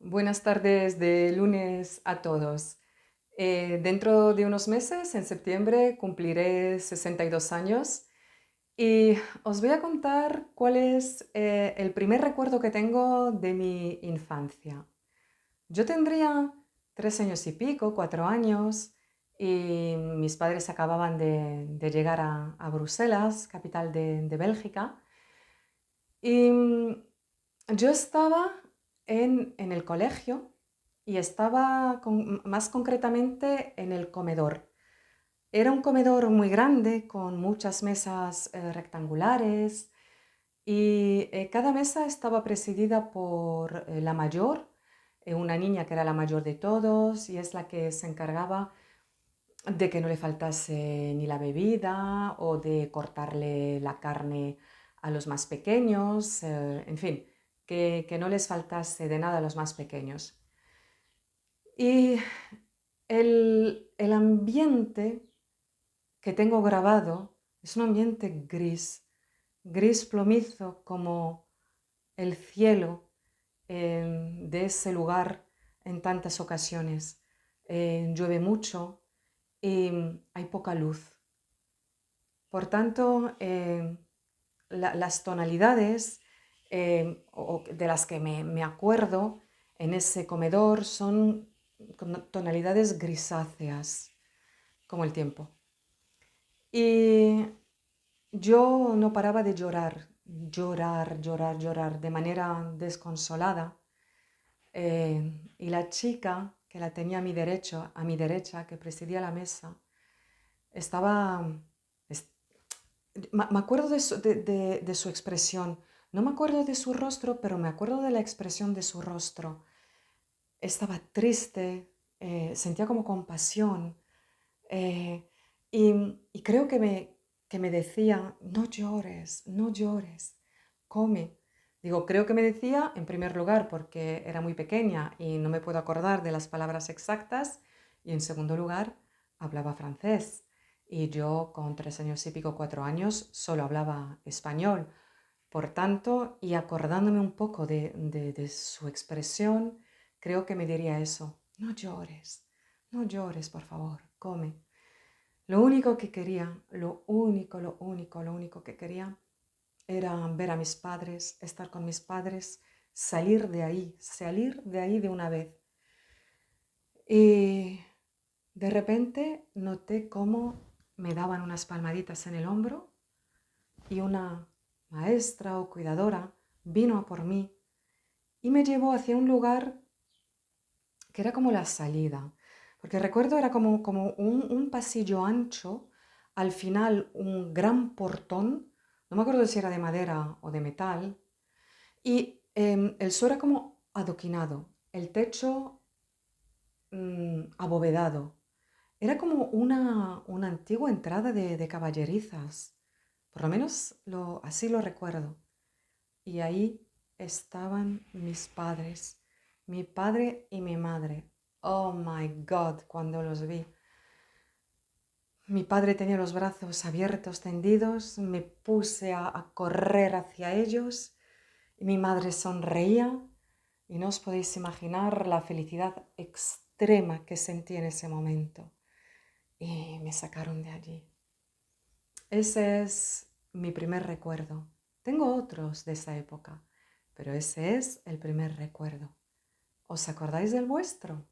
Buenas tardes de lunes a todos. Dentro de unos meses, en septiembre, cumpliré 62 años y os voy a contar cuál es el primer recuerdo que tengo de mi infancia. Yo tendría 3 años y pico, 4 años, y mis padres acababan de llegar a Bruselas, capital de Bélgica, y yo estaba en el colegio y estaba más concretamente en el comedor. Era un comedor muy grande con muchas mesas rectangulares y cada mesa estaba presidida por la mayor, una niña que era la mayor de todos y es la que se encargaba de que no le faltase ni la bebida o de cortarle la carne a los más pequeños, en fin, que no les faltase de nada a los más pequeños. Y el ambiente que tengo grabado es un ambiente gris, gris plomizo como el cielo de ese lugar en tantas ocasiones. Llueve mucho y hay poca luz. Por tanto, las tonalidades de las que me acuerdo en ese comedor son tonalidades grisáceas, como el tiempo. Y yo no paraba de llorar, llorar, llorar, llorar de manera desconsolada. Y la chica que la tenía a mi derecha, que presidía la mesa, estaba... Me acuerdo de su expresión. No me acuerdo de su rostro, pero me acuerdo de la expresión de su rostro. Estaba triste, sentía como compasión. eh, y creo que me decía, no llores, no llores, come. Digo, creo que me decía, en primer lugar, porque era muy pequeña y no me puedo acordar de las palabras exactas, y en segundo lugar, hablaba francés. Y yo, con 3 años y pico, 4 años, solo hablaba español. Por tanto, y acordándome un poco de su expresión, creo que me diría eso, no llores, por favor, come. Lo único que quería, lo único que quería era ver a mis padres, estar con mis padres, salir de ahí de una vez. Y de repente noté cómo me daban unas palmaditas en el hombro y una maestra o cuidadora vino a por mí y me llevó hacia un lugar que era como la salida, porque recuerdo era como un pasillo ancho, al final un gran portón, no me acuerdo si era de madera o de metal, y el suelo era como adoquinado, el techo abovedado. Era como una antigua entrada de caballerizas, por lo menos así lo recuerdo. Y ahí estaban mis padres, mi padre y mi madre. Oh my God, cuando los vi. Mi padre tenía los brazos abiertos, tendidos, me puse a correr hacia ellos y mi madre sonreía y no os podéis imaginar la felicidad extrema que sentí en ese momento. Y me sacaron de allí. Ese es mi primer recuerdo. Tengo otros de esa época, pero ese es el primer recuerdo. ¿Os acordáis del vuestro?